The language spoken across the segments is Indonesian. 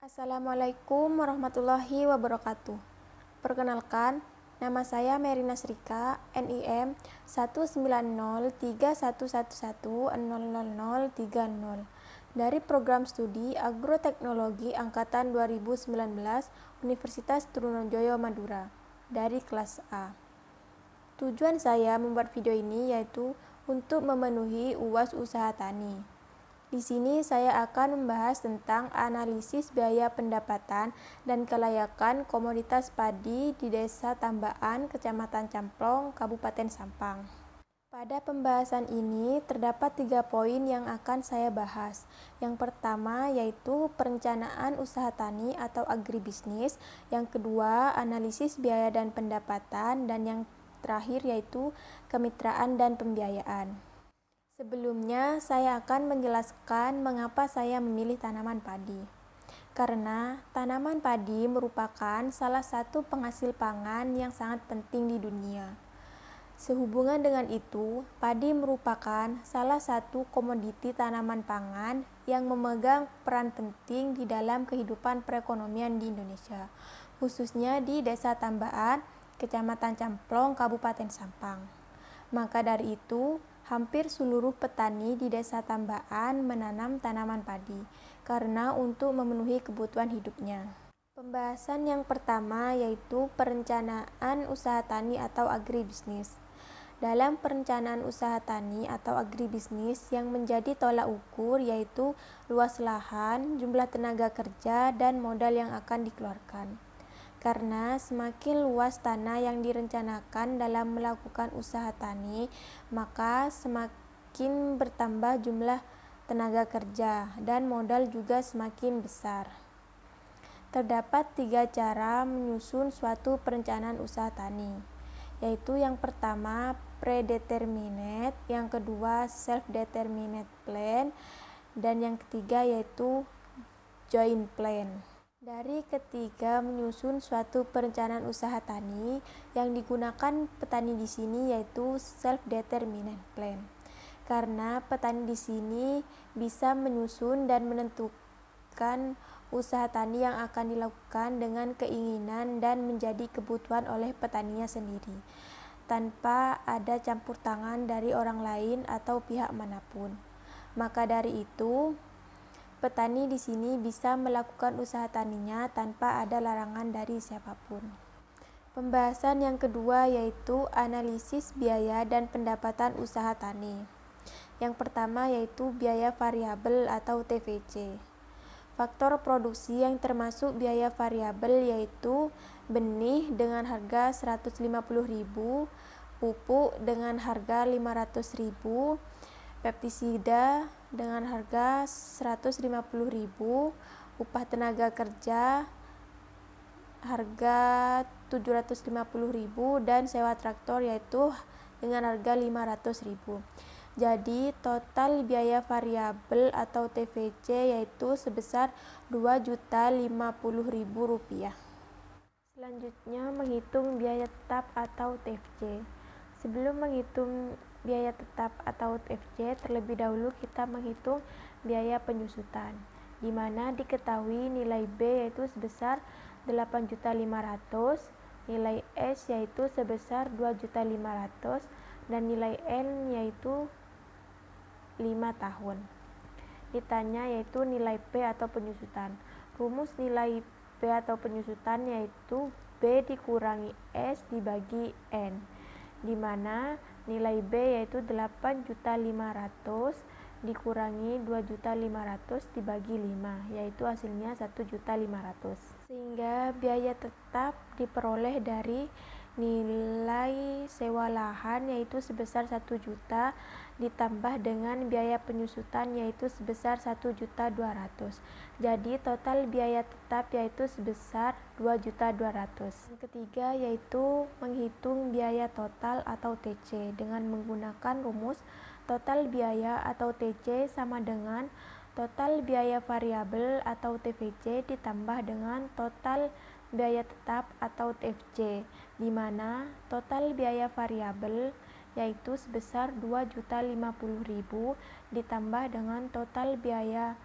Assalamualaikum warahmatullahi wabarakatuh. Perkenalkan, nama saya Merina Srika, NIM 1903111000030 dari Program Studi Agroteknologi Angkatan 2019 Universitas Trunojoyo Madura dari kelas A. Tujuan saya membuat video ini yaitu untuk memenuhi UAS usaha tani. Di sini saya akan membahas tentang analisis biaya pendapatan dan kelayakan komoditas padi di Desa Tambaan, Kecamatan Camplong, Kabupaten Sampang. Pada pembahasan ini terdapat 3 poin yang akan saya bahas. Yang pertama yaitu perencanaan usaha tani atau agribisnis, yang kedua analisis biaya dan pendapatan, dan yang terakhir yaitu kemitraan dan pembiayaan. Sebelumnya, saya akan menjelaskan mengapa saya memilih tanaman padi. Karena tanaman padi merupakan salah satu penghasil pangan yang sangat penting di dunia. Sehubungan dengan itu, padi merupakan salah satu komoditi tanaman pangan yang memegang peran penting di dalam kehidupan perekonomian di Indonesia, khususnya di Desa Tambaan, Kecamatan Camplong, Kabupaten Sampang. Maka dari itu, hampir seluruh petani di Desa Tambaan menanam tanaman padi, karena untuk memenuhi kebutuhan hidupnya. Pembahasan yang pertama yaitu perencanaan usaha tani atau agribisnis. Dalam perencanaan usaha tani atau agribisnis yang menjadi tolak ukur yaitu luas lahan, jumlah tenaga kerja, dan modal yang akan dikeluarkan. Karena semakin luas tanah yang direncanakan dalam melakukan usaha tani, maka semakin bertambah jumlah tenaga kerja dan modal juga semakin besar. Terdapat 3 cara menyusun suatu perencanaan usaha tani, yaitu yang pertama predeterminate, yang kedua self-determinate plan, dan yang ketiga yaitu joint plan. Dari ketiga menyusun suatu perencanaan usaha tani, yang digunakan petani di sini yaitu self-determinate plan. Karena petani di sini bisa menyusun dan menentukan usaha tani yang akan dilakukan dengan keinginan dan menjadi kebutuhan oleh petaninya sendiri, tanpa ada campur tangan dari orang lain atau pihak manapun. Maka dari itu, petani di sini bisa melakukan usaha taninya tanpa ada larangan dari siapapun. Pembahasan yang kedua yaitu analisis biaya dan pendapatan usaha tani. Yang pertama yaitu biaya variabel atau TVC. Faktor produksi yang termasuk biaya variabel yaitu benih dengan harga 150.000, pupuk dengan harga 500.000, pestisida dengan harga 150.000, upah tenaga kerja harga 750.000, dan sewa traktor yaitu dengan harga 500.000. Jadi total biaya variabel atau TVC yaitu sebesar Rp2.050.000. Selanjutnya menghitung biaya tetap atau TFC. Sebelum menghitung biaya tetap atau TFC, terlebih dahulu kita menghitung biaya penyusutan, di mana diketahui nilai B yaitu sebesar 8.500.000, nilai S yaitu sebesar 2.500.000, dan nilai N yaitu 5 tahun. Ditanya yaitu nilai P atau penyusutan. Rumus nilai P atau penyusutan yaitu B dikurangi S dibagi N, di mana nilai B yaitu 8.500.000 dikurangi 2.500.000 dibagi 5, yaitu hasilnya 1.500.000. Sehingga biaya tetap diperoleh dari nilai sewa lahan yaitu sebesar 1 juta ditambah dengan biaya penyusutan yaitu sebesar 1.200.000. Jadi total biaya tetap yaitu sebesar 2.200.000. Yang ketiga yaitu menghitung biaya total atau TC dengan menggunakan rumus total biaya atau TC sama dengan total biaya variabel atau TVC ditambah dengan total biaya tetap atau TFC, di mana total biaya variabel yaitu sebesar 2.050.000 ditambah dengan total biaya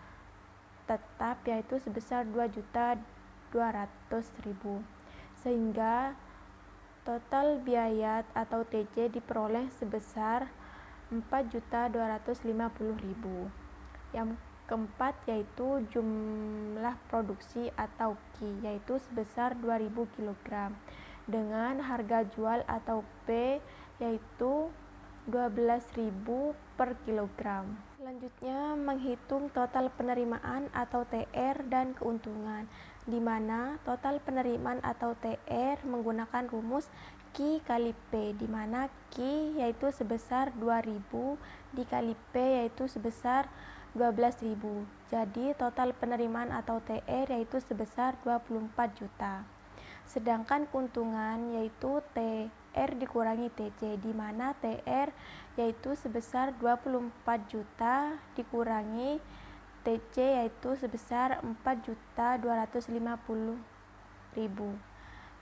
tetap yaitu sebesar 2.200.000, sehingga total biaya atau TC diperoleh sebesar 4.250.000. Yang keempat yaitu jumlah produksi atau Q, yaitu sebesar 2.000 kg dengan harga jual atau P yaitu 12.000 per kilogram. Selanjutnya menghitung total penerimaan atau TR dan keuntungan, di mana total penerimaan atau TR menggunakan rumus Q kali P, di mana Q yaitu sebesar 2.000 dikali P yaitu sebesar 12.000. Jadi total penerimaan atau TR yaitu sebesar 24 juta. Sedangkan keuntungan yaitu TR dikurangi TC, di mana TR yaitu sebesar 24 juta dikurangi TC yaitu sebesar 4.250.000.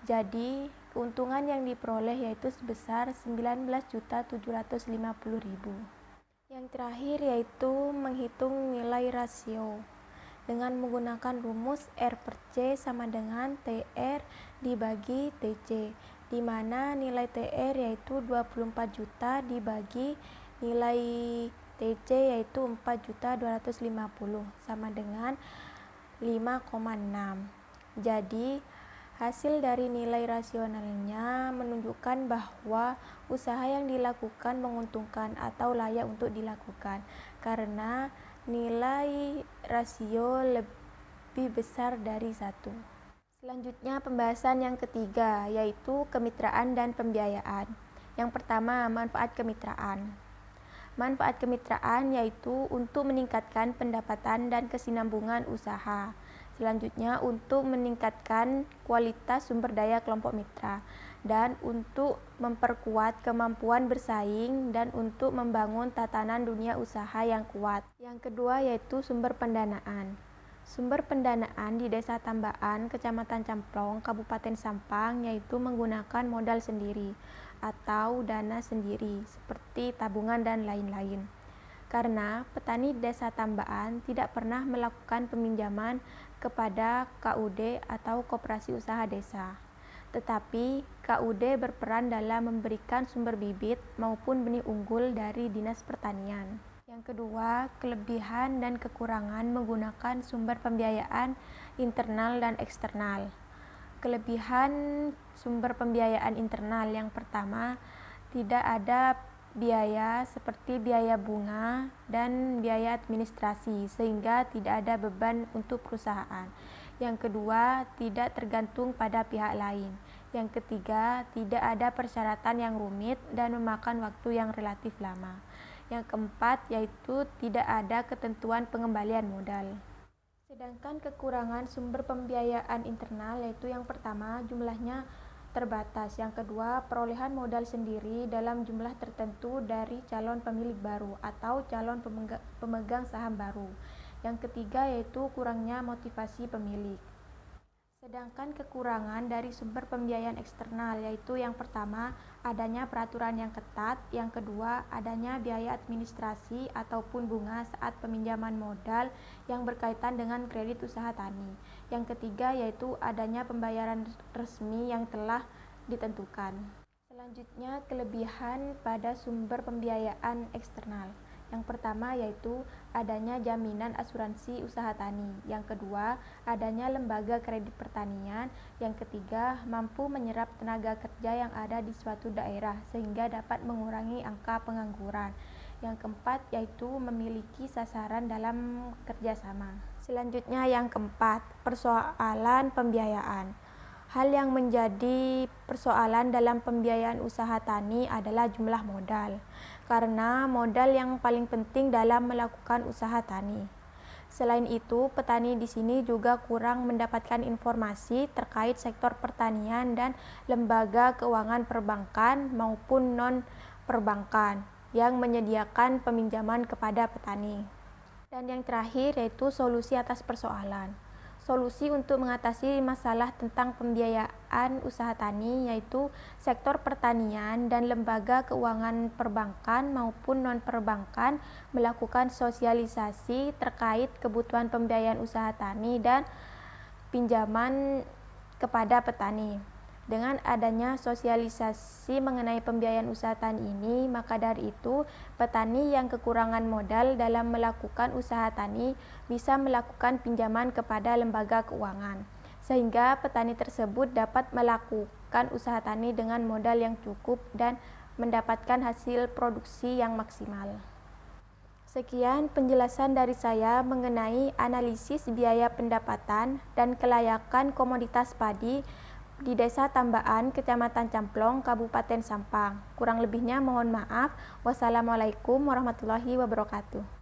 Jadi keuntungan yang diperoleh yaitu sebesar 19.750.000. Yang terakhir yaitu menghitung nilai rasio dengan menggunakan rumus R per C sama dengan TR dibagi TC, di mana nilai TR yaitu 24 juta dibagi nilai TC yaitu 4.250 sama dengan 5,6. Jadi hasil dari nilai rasionalnya menunjukkan bahwa usaha yang dilakukan menguntungkan atau layak untuk dilakukan karena nilai rasio lebih besar dari 1. Selanjutnya pembahasan yang ketiga yaitu kemitraan dan pembiayaan. Yang pertama, manfaat kemitraan. Manfaat kemitraan yaitu untuk meningkatkan pendapatan dan kesinambungan usaha. Selanjutnya untuk meningkatkan kualitas sumber daya kelompok mitra dan untuk memperkuat kemampuan bersaing dan untuk membangun tatanan dunia usaha yang kuat. Yang kedua yaitu sumber pendanaan. Sumber pendanaan di Desa Tambaan, Kecamatan Camplong, Kabupaten Sampang yaitu menggunakan modal sendiri atau dana sendiri seperti tabungan dan lain-lain. Karena petani Desa Tambaan tidak pernah melakukan peminjaman kepada KUD atau Koperasi Usaha Desa. Tetapi KUD berperan dalam memberikan sumber bibit maupun benih unggul dari Dinas Pertanian. Yang kedua, kelebihan dan kekurangan menggunakan sumber pembiayaan internal dan eksternal. Kelebihan sumber pembiayaan internal yang pertama, tidak ada biaya seperti biaya bunga dan biaya administrasi sehingga tidak ada beban untuk perusahaan. Yang kedua, tidak tergantung pada pihak lain. Yang ketiga, tidak ada persyaratan yang rumit dan memakan waktu yang relatif lama. Yang keempat, yaitu tidak ada ketentuan pengembalian modal. Sedangkan kekurangan sumber pembiayaan internal yaitu yang pertama, jumlahnya terbatas. Yang kedua, perolehan modal sendiri dalam jumlah tertentu dari calon pemilik baru atau calon pemegang saham baru. Yang ketiga yaitu kurangnya motivasi pemilik. Sedangkan kekurangan dari sumber pembiayaan eksternal yaitu yang pertama, adanya peraturan yang ketat, yang kedua, adanya biaya administrasi ataupun bunga saat peminjaman modal yang berkaitan dengan kredit usaha tani. Yang ketiga yaitu adanya pembayaran resmi yang telah ditentukan. Selanjutnya, kelebihan pada sumber pembiayaan eksternal. Yang pertama yaitu adanya jaminan asuransi usaha tani. Yang kedua, adanya lembaga kredit pertanian. Yang ketiga, mampu menyerap tenaga kerja yang ada di suatu daerah sehingga dapat mengurangi angka pengangguran. Yang keempat yaitu memiliki sasaran dalam kerjasama. Selanjutnya yang keempat, persoalan pembiayaan. Hal yang menjadi persoalan dalam pembiayaan usaha tani adalah jumlah modal, karena modal yang paling penting dalam melakukan usaha tani. Selain itu, petani di sini juga kurang mendapatkan informasi terkait sektor pertanian dan lembaga keuangan perbankan maupun non-perbankan yang menyediakan peminjaman kepada petani. Dan yang terakhir yaitu solusi atas persoalan. solusi untuk mengatasi masalah tentang pembiayaan usaha tani, yaitu sektor pertanian dan lembaga keuangan perbankan maupun non-perbankan melakukan sosialisasi terkait kebutuhan pembiayaan usaha tani dan pinjaman kepada petani. Dengan adanya sosialisasi mengenai pembiayaan usaha tani ini, maka dari itu petani yang kekurangan modal dalam melakukan usaha tani bisa melakukan pinjaman kepada lembaga keuangan, sehingga petani tersebut dapat melakukan usaha tani dengan modal yang cukup dan mendapatkan hasil produksi yang maksimal. Sekian penjelasan dari saya mengenai analisis biaya pendapatan dan kelayakan komoditas padi di Desa Tambaan, Kecamatan Camplong, Kabupaten Sampang. Kurang lebihnya mohon maaf. Wassalamualaikum warahmatullahi wabarakatuh.